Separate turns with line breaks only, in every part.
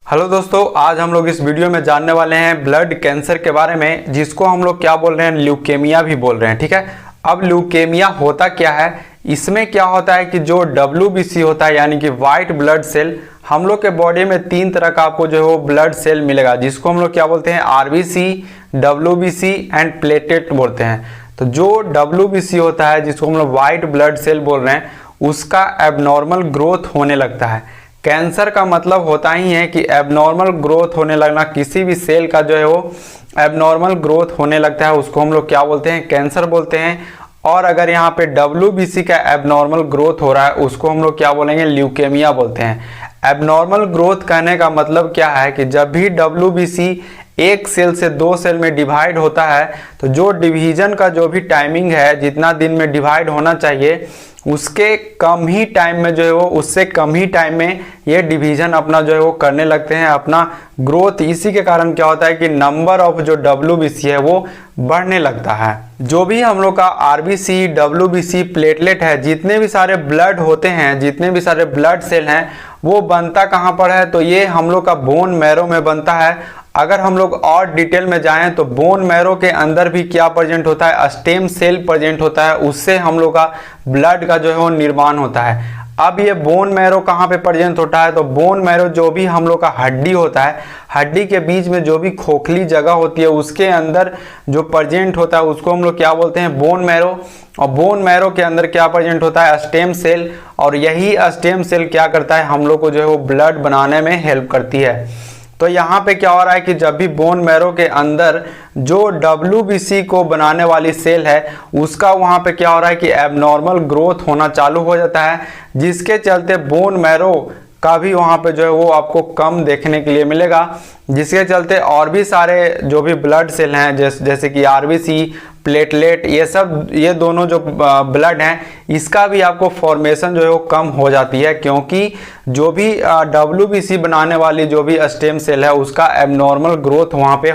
Hello दोस्तों, आज हम लोग इस वीडियो में जानने वाले हैं ब्लड कैंसर के बारे में, जिसको हम लोग क्या बोल रहे हैं, ल्यूकेमिया भी बोल रहे हैं। ठीक है, अब ल्यूकेमिया होता क्या है, इसमें क्या होता है कि जो WBC होता है यानी कि वाइट ब्लड सेल, हम लोग के बॉडी में 3 तरह का आपको जो है वो ब्लड सेल मिलेगा, जिसको हम लोग क्या बोलते हैं, RBC, WBC एंड प्लेटलेट बोलते हैं। तो जो WBC होता है, जिसको हम लोग वाइट ब्लड सेल बोल रहे हैं, उसका एबनॉर्मल ग्रोथ होने लगता है। कैंसर का मतलब होता ही है कि एबनॉर्मल ग्रोथ होने लगना, किसी भी सेल का जो है वो एबनॉर्मल ग्रोथ होने लगता है, उसको हम लोग क्या बोलते हैं, कैंसर बोलते हैं। और अगर यहाँ पे WBC का एबनॉर्मल ग्रोथ हो रहा है, उसको हम लोग क्या बोलेंगे, ल्यूकेमिया बोलते हैं। एबनॉर्मल ग्रोथ कहने का मतलब क्या है कि जब भी WBC एक सेल से 2 सेल में डिवाइड होता है, तो जो डिवीजन का जो भी टाइमिंग है, जितना दिन में डिवाइड होना चाहिए, उसके कम ही टाइम में जो है वो, उससे कम ही टाइम में ये डिवीजन अपना जो है वो करने लगते हैं, अपना ग्रोथ। इसी के कारण क्या होता है कि नंबर ऑफ जो WBC है वो बढ़ने लगता है। जो भी हम लोग का RBC, WBC, प्लेटलेट है, जितने भी सारे ब्लड होते हैं, जितने भी सारे ब्लड सेल हैं, वो बनता कहाँ पर है, तो ये हम लोग का बोन मैरो में बनता है। अगर हम लोग और डिटेल में जाएं तो बोन मैरो के अंदर भी क्या प्रेजेंट होता है, स्टेम सेल प्रेजेंट होता है, उससे हम लोग का ब्लड का जो है वो निर्माण होता है। अब ये बोन मैरो कहाँ पे प्रेजेंट होता है, तो बोन मैरो जो भी हम लोग का हड्डी होता है, हड्डी के बीच में जो भी खोखली जगह होती है, उसके अंदर जो प्रेजेंट होता है, उसको हम लोग क्या बोलते हैं, बोन मैरो। और बोन मैरो के अंदर क्या प्रेजेंट होता है, स्टेम सेल। और यही स्टेम सेल क्या करता है, हम लोग को जो है वो ब्लड बनाने में हेल्प करती है। तो यहाँ पे क्या हो रहा है कि जब भी बोन मैरो के अंदर जो WBC को बनाने वाली सेल है, उसका वहाँ पे क्या हो रहा है कि एबनॉर्मल ग्रोथ होना चालू हो जाता है, जिसके चलते बोन मैरो का भी वहाँ पे जो है वो आपको कम देखने के लिए मिलेगा। जिसके चलते और भी सारे जो भी ब्लड सेल हैं, जैसे कि RBC, प्लेटलेट, ये दोनों जो ब्लड हैं, इसका भी आपको फॉर्मेशन जो है वो कम हो जाती है, क्योंकि जो भी WBC बनाने वाली जो भी स्टेम सेल है, उसका एबनॉर्मल ग्रोथ वहाँ पे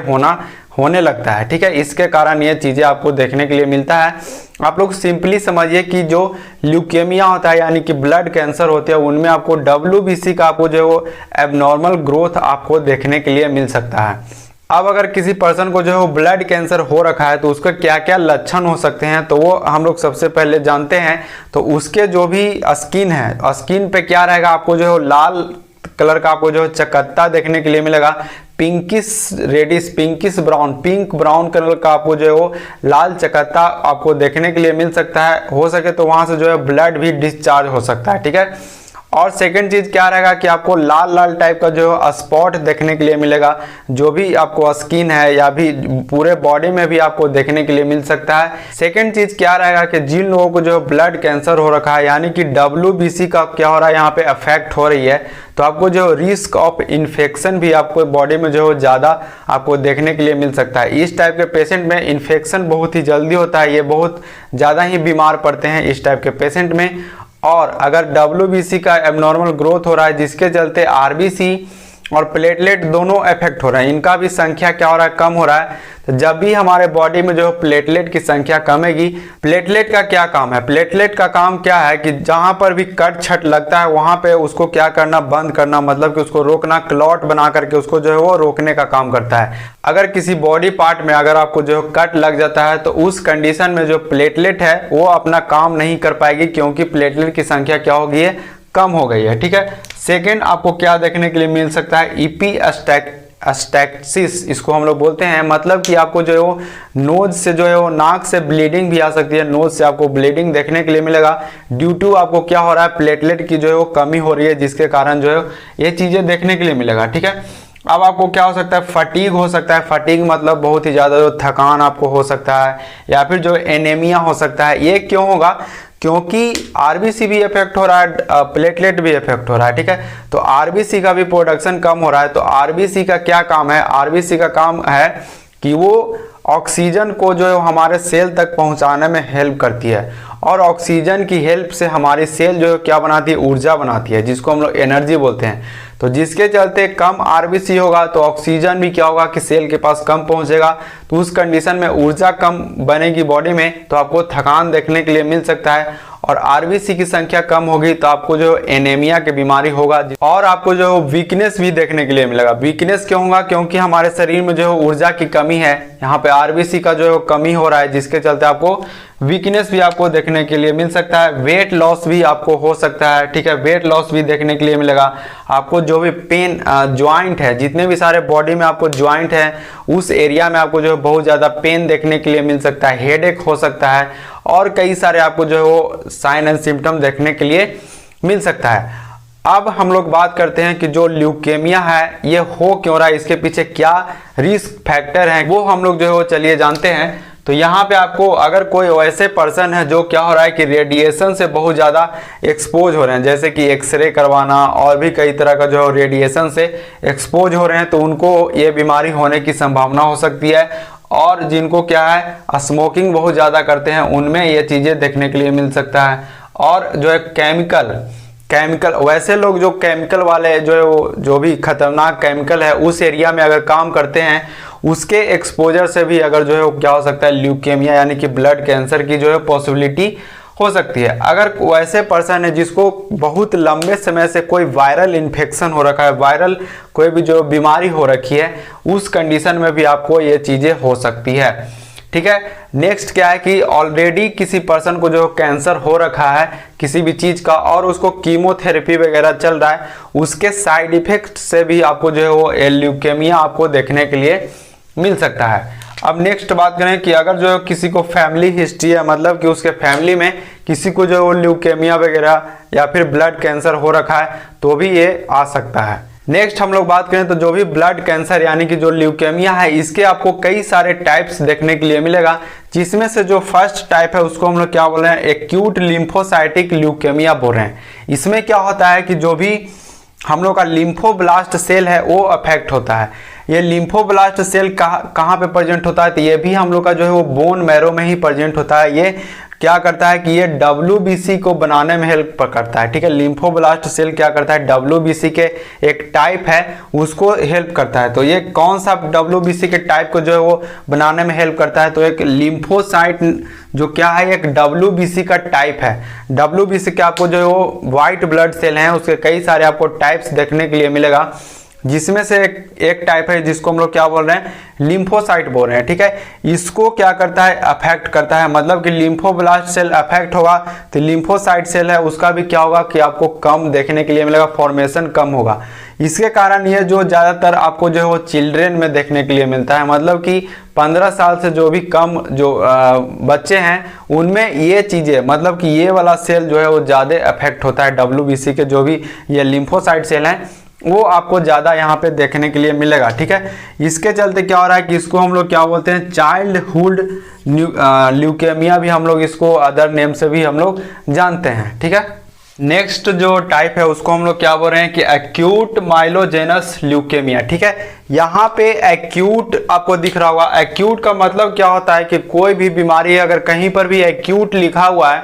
होने लगता है। ठीक है, इसके कारण ये चीज़ें आपको देखने के लिए मिलता है। आप लोग सिंपली समझिए कि जो ल्यूकेमिया होता है यानी कि ब्लड कैंसर होते हैं, उनमें आपको WBC का आपको जो है वो एबनॉर्मल ग्रोथ आपको देखने के लिए मिल सकता है। अब अगर किसी पर्सन को जो है वो ब्लड कैंसर हो रखा है, तो उसका क्या क्या लक्षण हो सकते हैं, तो वो हम लोग सबसे पहले जानते हैं। तो उसके जो भी स्किन है, स्किन पे क्या रहेगा, आपको जो है लाल कलर का आपको जो है चकत्ता देखने के लिए मिलेगा, pinkish reddish, pinkish brown, pink brown colour का आपको जो है वो लाल चकत्ता आपको देखने के लिए मिल सकता है। हो सके तो वहां से जो है ब्लड भी डिस्चार्ज हो सकता है। ठीक है, और सेकंड चीज क्या रहेगा कि आपको लाल लाल टाइप का जो स्पॉट देखने के लिए मिलेगा, जो भी आपको स्किन है या भी पूरे बॉडी में भी आपको देखने के लिए मिल सकता है। सेकंड चीज क्या रहेगा कि जिन लोगों को जो ब्लड कैंसर हो रखा है, यानी कि WBC का क्या हो रहा है, यहाँ पे अफेक्ट हो रही है, तो आपको जो रिस्क ऑफ इन्फेक्शन भी आपको बॉडी में जो ज़्यादा आपको देखने के लिए मिल सकता है। इस टाइप के पेशेंट में इन्फेक्शन बहुत ही जल्दी होता है, ये बहुत ज़्यादा ही बीमार पड़ते हैं इस टाइप के पेशेंट में। और अगर WBC का एबनॉर्मल ग्रोथ हो रहा है, जिसके चलते RBC और प्लेटलेट दोनों इफेक्ट हो रहे हैं, इनका भी संख्या क्या हो रहा है, कम हो रहा है। तो जब भी हमारे बॉडी में जो प्लेटलेट की संख्या कमेगी, प्लेटलेट का क्या काम है, प्लेटलेट का काम क्या है कि जहां पर भी कट छट लगता है, वहां पे उसको क्या करना, बंद करना, मतलब कि उसको रोकना, क्लॉट बना करके उसको जो है वो रोकने का काम करता है। अगर किसी बॉडी पार्ट में अगर आपको जो कट लग जाता है, तो उस कंडीशन में जो प्लेटलेट है वो अपना काम नहीं कर पाएगी, क्योंकि प्लेटलेट की संख्या क्या हो गई है, कम हो गई है। ठीक है, सेकेंड आपको क्या देखने के लिए मिल सकता है, एपिस्टैक्सिस, इसको हम लोग बोलते हैं। मतलब कि आपको जो है वो नोज से जो है वो, नाक से ब्लीडिंग भी आ सकती है, नोज से आपको ब्लीडिंग देखने के लिए मिलेगा, ड्यू टू आपको क्या हो रहा है, प्लेटलेट की जो है वो कमी हो रही है, जिसके कारण जो है ये चीज़ें देखने के लिए मिलेगा। ठीक है, अब आपको क्या हो सकता है, फटीग हो सकता है। फटीग मतलब बहुत ही ज़्यादा जो थकान आपको हो सकता है, या फिर जो एनीमिया हो सकता है। ये क्यों होगा, क्योंकि RBC भी इफेक्ट हो रहा है, प्लेटलेट भी इफेक्ट हो रहा है। ठीक है, तो RBC का भी प्रोडक्शन कम हो रहा है। तो RBC का क्या काम है, RBC का काम है कि वो ऑक्सीजन को जो है हमारे सेल तक पहुंचाने में हेल्प करती है, और ऑक्सीजन की हेल्प से हमारी सेल जो है क्या बनाती है, ऊर्जा बनाती है, जिसको हम लोग एनर्जी बोलते हैं। तो जिसके चलते कम RBC होगा तो ऑक्सीजन भी क्या होगा कि सेल के पास कम पहुंचेगा, तो उस कंडीशन में ऊर्जा कम बनेगी बॉडी में, तो आपको थकान देखने के लिए मिल सकता है। और आरबीसी की संख्या कम होगी तो आपको जो एनीमिया की बीमारी होगा और आपको जो वीकनेस भी देखने के लिए मिलेगा। वीकनेस क्यों होगा? क्योंकि हमारे शरीर में जो ऊर्जा की कमी है, यहाँ पे आरबीसी का जो कमी हो रहा है, जिसके चलते आपको वीकनेस भी आपको देखने के लिए मिल सकता है। वेट लॉस भी आपको हो सकता है, ठीक है, वेट लॉस भी देखने के लिए मिलेगा। आपको जो भी पेन ज्वाइंट है, जितने भी सारे बॉडी में आपको ज्वाइंट है, उस एरिया में आपको जो बहुत ज़्यादा पेन देखने के लिए मिल सकता है, हेडेक हो सकता है और कई सारे आपको जो है वो साइन एंड सिम्टम देखने के लिए मिल सकता है। अब हम लोग बात करते हैं कि जो ल्यूकेमिया है ये हो क्यों रहा है, इसके पीछे क्या रिस्क फैक्टर हैं, वो हम लोग जो है वो चलिए जानते हैं। तो यहाँ पे आपको अगर कोई वैसे पर्सन है जो क्या हो रहा है कि रेडिएशन से बहुत ज़्यादा एक्सपोज हो रहे हैं, जैसे कि एक्सरे करवाना और भी कई तरह का जो रेडिएशन से एक्सपोज हो रहे हैं, तो उनको ये बीमारी होने की संभावना हो सकती है। और जिनको क्या है स्मोकिंग बहुत ज़्यादा करते हैं, उनमें ये चीज़ें देखने के लिए मिल सकता है। और जो है केमिकल वैसे लोग जो केमिकल वाले जो भी खतरनाक केमिकल है उस एरिया में अगर काम करते हैं, उसके एक्सपोजर से भी अगर जो है वो क्या हो सकता है ल्यूकेमिया यानी कि ब्लड कैंसर की जो है पॉसिबिलिटी हो सकती है। अगर वैसे पर्सन है जिसको बहुत लंबे समय से कोई वायरल इन्फेक्शन हो रखा है, वायरल कोई भी जो बीमारी हो रखी है, उस कंडीशन में भी आपको ये चीज़ें हो सकती है, ठीक है। नेक्स्ट क्या है कि ऑलरेडी किसी पर्सन को जो कैंसर हो रखा है किसी भी चीज़ का और उसको कीमोथेरेपी वगैरह चल रहा है, उसके साइड इफेक्ट से भी आपको जो है वो ल्यूकेमिया आपको देखने के लिए मिल सकता है। अब नेक्स्ट बात करें कि अगर जो किसी को फैमिली हिस्ट्री है, मतलब कि उसके फैमिली में किसी को जो ल्यूकेमिया वगैरह या फिर ब्लड कैंसर हो रखा है, तो भी ये आ सकता है। नेक्स्ट हम लोग बात करें तो जो भी ब्लड कैंसर यानी कि जो ल्यूकेमिया है, इसके आपको कई सारे टाइप्स देखने के लिए मिलेगा, जिसमें से जो फर्स्ट टाइप है उसको हम लोग क्या बोल रहे हैं, एक्यूट लिम्फोसाइटिक ल्यूकेमिया बोल रहे हैं। इसमें क्या होता है कि जो भी हम लोग का लिम्फोब्लास्ट सेल है वो अफेक्ट होता है। ये लिम्फोब्लास्ट सेल कहाँ पे प्रेजेंट होता है, तो ये भी हम लोग का जो है वो बोन मैरो में ही प्रेजेंट होता है। ये क्या करता है कि ये WBC को बनाने में हेल्प करता है, ठीक है। लिम्फोब्लास्ट सेल क्या करता है, WBC के एक टाइप है उसको हेल्प करता है। तो ये कौन सा WBC के टाइप को जो है वो बनाने में हेल्प करता है, तो एक लिम्फोसाइट जो क्या है एक WBC का टाइप है। WBC के आपको जो है वो वाइट ब्लड सेल हैं, उसके कई सारे आपको टाइप्स देखने के लिए मिलेगा, जिसमें से एक टाइप है जिसको हम लोग क्या बोल रहे हैं, लिम्फोसाइट बोल रहे हैं, ठीक है। इसको क्या करता है, अफेक्ट करता है, मतलब कि लिम्फोब्लास्ट सेल अफेक्ट होगा तो लिम्फोसाइट सेल है उसका भी क्या होगा कि आपको कम देखने के लिए मिलेगा, फॉर्मेशन कम होगा। इसके कारण ये जो ज़्यादातर आपको जो है वो चिल्ड्रेन में देखने के लिए मिलता है, मतलब कि 15 साल से जो भी कम जो बच्चे हैं उनमें ये चीज़ें, मतलब कि ये वाला सेल जो है वो ज़्यादा अफेक्ट होता है। WBC के जो भी ये लिम्फोसाइट सेल हैं वो आपको ज़्यादा यहाँ पे देखने के लिए मिलेगा, ठीक है। इसके चलते क्या हो रहा है कि इसको हम लोग क्या बोलते हैं, चाइल्डहुड ल्यूकेमिया भी हम लोग इसको अदर नेम से भी हम लोग जानते हैं, ठीक है। नेक्स्ट जो टाइप है उसको हम लोग क्या बोल रहे हैं कि एक्यूट माइलोजेनस ल्यूकेमिया, ठीक है। यहाँ पे एक्यूट आपको दिख रहा होगा। एक्यूट का मतलब क्या होता है कि कोई भी बीमारी अगर कहीं पर भी एक्यूट लिखा हुआ है,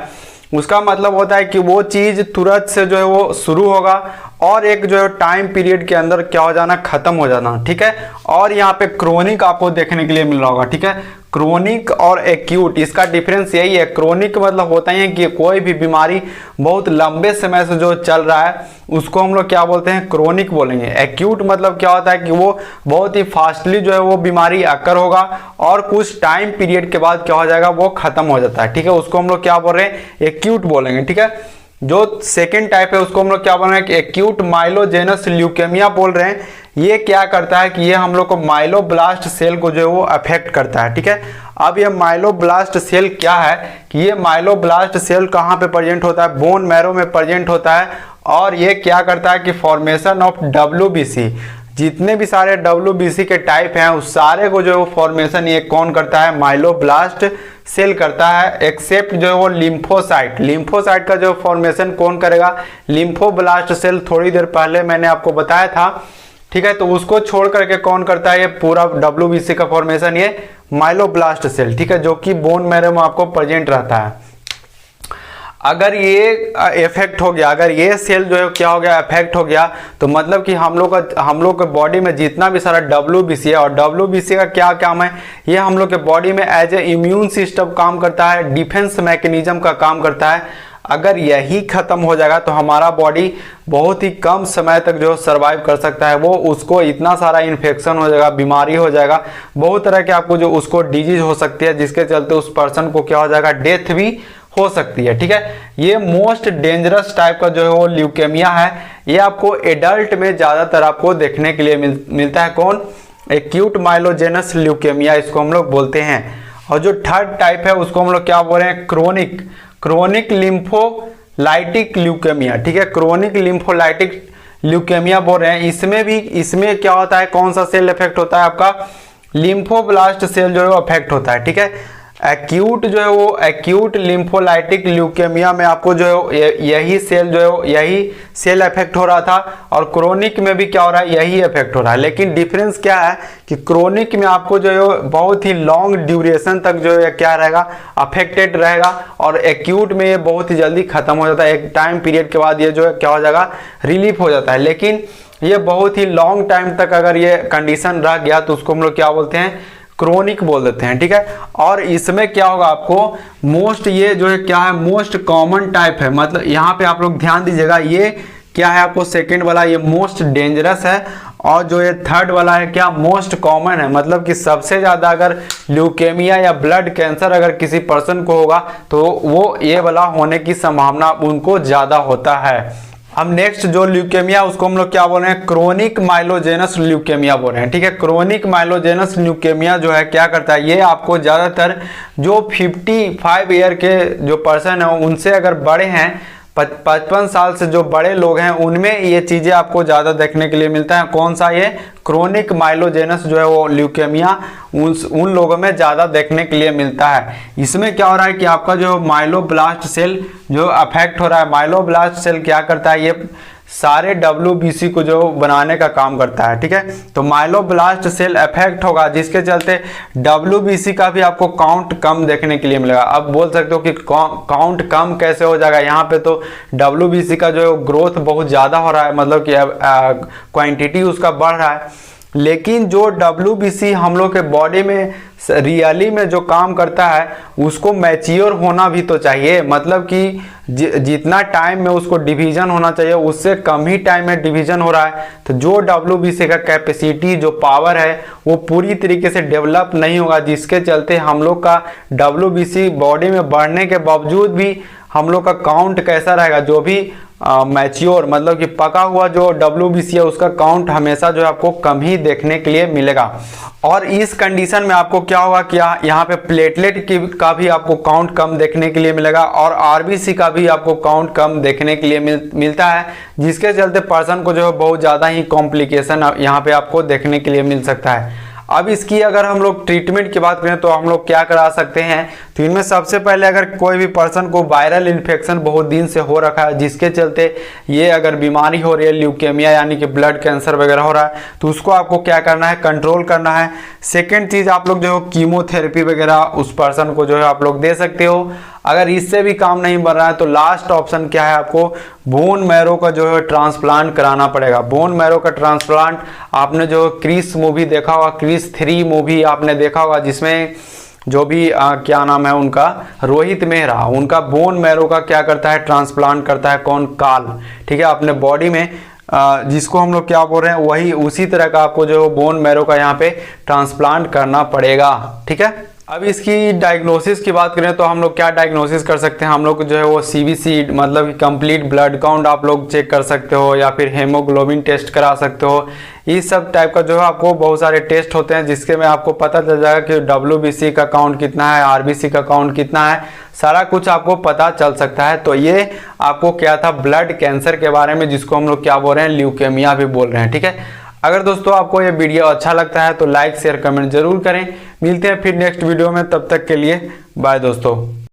उसका मतलब होता है कि वो चीज़ तुरंत से जो है वो शुरू होगा और एक जो है टाइम पीरियड के अंदर क्या हो जाना, खत्म हो जाना, ठीक है। और यहाँ पे क्रोनिक आपको देखने के लिए मिल रहा होगा, ठीक है। क्रोनिक और एक्यूट इसका डिफरेंस यही है। क्रोनिक मतलब होता ही है कि कोई भी बीमारी बहुत लंबे समय से जो चल रहा है उसको हम लोग क्या बोलते हैं, क्रोनिक बोलेंगे। एक्यूट मतलब क्या होता है कि वो बहुत ही फास्टली जो है वो बीमारी आकर होगा और कुछ टाइम पीरियड के बाद क्या हो जाएगा, वो खत्म हो जाता है, ठीक है। उसको हम लोग क्या बोल रहे हैं, एक्यूट बोलेंगे, ठीक है। जो सेकेंड टाइप है उसको हम लोग क्या बोल रहे हैं कि एक्यूट माइलोजेनस ल्यूकेमिया बोल रहे हैं। ये क्या करता है कि ये हम लोग को माइलोब्लास्ट सेल को जो है वो अफेक्ट करता है, ठीक है। अब ये माइलोब्लास्ट सेल क्या है कि ये माइलोब्लास्ट सेल कहाँ पे प्रेजेंट होता है, बोन मैरो में प्रेजेंट होता है। और ये क्या करता है कि फॉर्मेशन ऑफ WBC, जितने भी सारे WBC के टाइप हैं उस सारे को जो है फॉर्मेशन ये कौन करता है, माइलोब्लास्ट सेल करता है, एक्सेप्ट जो है वो लिम्फोसाइट। लिम्फोसाइट का जो फॉर्मेशन कौन करेगा, लिम्फोब्लास्ट सेल। थोड़ी देर पहले मैंने आपको बताया था, ठीक है। तो उसको छोड़ करके कौन करता है ये पूरा WBC का फॉर्मेशन, ये माइलोब्लास्ट सेल, ठीक है, जो कि बोन मैरो में आपको प्रेजेंट रहता है। अगर ये इफेक्ट हो गया, अगर ये सेल जो है क्या हो गया, इफेक्ट हो गया, तो मतलब कि हम लोग के बॉडी में जितना भी सारा WBC है, और WBC का क्या काम है, ये हम लोग के बॉडी में एज ए इम्यून सिस्टम काम करता है, डिफेंस मैकेनिज्म का काम करता है। अगर यही खत्म हो जाएगा तो हमारा बॉडी बहुत ही कम समय तक जो सर्वाइव कर सकता है। वो उसको इतना सारा इन्फेक्शन हो जाएगा, बीमारी हो जाएगा, बहुत तरह के आपको जो उसको डिजीज हो सकती है, जिसके चलते उस पर्सन को क्या हो जाएगा, डेथ भी हो सकती है। ठीक है, ये मोस्ट डेंजरस टाइप का जो है वो ल्यूकेमिया है। ये आपको एडल्ट में ज़्यादातर आपको देखने के लिए मिलता है। कौन? एक्यूट माइलोजेनस ल्यूकेमिया इसको हम लोग बोलते हैं। और जो थर्ड टाइप है उसको हम लोग क्या बोल रहे हैं, क्रोनिक लिम्फोलाइटिक ल्यूकेमिया। ठीक है, क्रोनिक लिम्फोलाइटिक ल्यूकेमिया बोल रहे हैं। इसमें क्या होता है, कौन सा सेल इफेक्ट होता है, आपका लिम्फोब्लास्ट सेल जो है अफेक्ट होता है। ठीक है, एक्यूट जो है वो एक्यूट लिम्फोलाइटिक ल्यूकेमिया में आपको जो है यही सेल इफेक्ट हो रहा था, और क्रोनिक में भी क्या हो रहा है, यही इफेक्ट हो रहा है। लेकिन डिफरेंस क्या है कि क्रोनिक में आपको जो है बहुत ही लॉन्ग ड्यूरेशन तक जो है क्या रहेगा, अफेक्टेड रहेगा, और एक्यूट में ये बहुत ही जल्दी खत्म हो जाता है। एक टाइम पीरियड के बाद ये जो है क्या हो जाएगा, रिलीफ हो जाता है। लेकिन ये बहुत ही लॉन्ग टाइम तक अगर ये कंडीशन रह गया तो उसको हम लोग क्या बोलते हैं, क्रोनिक बोल देते हैं। ठीक है, और इसमें क्या होगा, आपको ये जो है क्या है, मोस्ट कॉमन टाइप है। मतलब यहाँ पे आप लोग ध्यान दीजिएगा, ये क्या है आपको सेकंड वाला ये मोस्ट डेंजरस है, और जो ये थर्ड वाला है क्या, मोस्ट कॉमन है। मतलब कि सबसे ज़्यादा अगर ल्यूकेमिया या ब्लड कैंसर अगर किसी पर्सन को होगा तो वो ये वाला होने की संभावना उनको ज़्यादा होता है। अब नेक्स्ट जो ल्यूकेमिया उसको हम लोग क्या बोल रहे हैं, क्रोनिक माइलोजेनस ल्यूकेमिया बोल रहे हैं। ठीक है, क्रोनिक माइलोजेनस ल्यूकेमिया जो है क्या करता है, ये आपको ज़्यादातर जो 55 ईयर के जो पर्सन है उनसे अगर बड़े हैं, 55 साल से जो बड़े लोग हैं, उनमें ये चीज़ें आपको ज़्यादा देखने के लिए मिलता है। कौन सा, ये क्रोनिक माइलोजेनस जो है वो ल्यूकेमिया उन लोगों में ज़्यादा देखने के लिए मिलता है। इसमें क्या हो रहा है कि आपका जो माइलोब्लास्ट सेल जो अफेक्ट हो रहा है, माइलोब्लास्ट सेल क्या करता है, ये सारे WBC को जो बनाने का काम करता है। ठीक है, तो माइलोब्लास्ट सेल अफेक्ट होगा, जिसके चलते WBC का भी आपको काउंट कम देखने के लिए मिलेगा। अब बोल सकते हो कि काउंट कम कैसे हो जाएगा, यहाँ पे तो WBC का जो ग्रोथ बहुत ज़्यादा हो रहा है, मतलब कि क्वांटिटी उसका बढ़ रहा है। लेकिन जो WBC हम लोग के बॉडी में रियली में जो काम करता है उसको मैच्योर होना भी तो चाहिए। मतलब कि जितना टाइम में उसको डिवीजन होना चाहिए उससे कम ही टाइम में डिवीजन हो रहा है। तो जो WBC का कैपेसिटी जो पावर है वो पूरी तरीके से डेवलप नहीं होगा, जिसके चलते हम लोग का WBC बॉडी में बढ़ने के बावजूद भी हम लोग का काउंट कैसा रहेगा, जो भी मैच्योर मतलब कि पका हुआ जो WBC है उसका काउंट हमेशा जो है आपको कम ही देखने के लिए मिलेगा। और इस कंडीशन में आपको क्या होगा कि यहाँ पे प्लेटलेट का भी आपको काउंट कम देखने के लिए मिलेगा, और RBC का भी आपको काउंट कम देखने के लिए मिलता है, जिसके चलते पर्सन को जो है बहुत ज़्यादा ही कॉम्प्लिकेशन यहाँ पे आपको देखने के लिए मिल सकता है। अब इसकी अगर हम लोग ट्रीटमेंट की बात करें तो हम लोग क्या करा सकते हैं, तो इनमें सबसे पहले अगर कोई भी पर्सन को वायरल इन्फेक्शन बहुत दिन से हो रखा है, जिसके चलते ये अगर बीमारी हो रही है ल्यूकेमिया यानी कि ब्लड कैंसर वगैरह हो रहा है, तो उसको आपको क्या करना है, कंट्रोल करना है। सेकेंड चीज़, आप लोग जो कीमोथेरेपी वगैरह उस पर्सन को जो है आप लोग दे सकते हो। अगर इससे भी काम नहीं बन रहा है तो लास्ट ऑप्शन क्या है, आपको बोन मैरो का जो है ट्रांसप्लांट कराना पड़ेगा। बोन मैरो का ट्रांसप्लांट आपने जो क्रिस मूवी देखा होगा, क्रिस 3 मूवी आपने देखा होगा, जिसमें जो भी क्या नाम है उनका, रोहित मेहरा, उनका बोन मैरो का क्या करता है, ट्रांसप्लांट करता है। कौन? काल। ठीक है, अपने बॉडी में जिसको हम लोग क्या बोल रहे हैं, वही उसी तरह का आपको जो बोन मैरो का यहाँ पे ट्रांसप्लांट करना पड़ेगा। ठीक है, अब इसकी डायग्नोसिस की बात करें तो हम लोग क्या डायग्नोसिस कर सकते हैं, हम लोग जो है वो CBC मतलब कंप्लीट ब्लड काउंट आप लोग चेक कर सकते हो, या फिर हेमोग्लोबिन टेस्ट करा सकते हो। इस सब टाइप का जो है आपको बहुत सारे टेस्ट होते हैं, जिसके में आपको पता चल जाएगा कि WBC का काउंट कितना है, RBC का काउंट कितना है, सारा कुछ आपको पता चल सकता है। तो ये आपको क्या था, ब्लड कैंसर के बारे में, जिसको हम लोग क्या बोल रहे हैं, ल्यूकेमिया भी बोल रहे हैं। ठीक है, अगर दोस्तों आपको ये वीडियो अच्छा लगता है तो लाइक शेयर कमेंट जरूर करें। मिलते हैं फिर नेक्स्ट वीडियो में, तब तक के लिए बाय दोस्तों।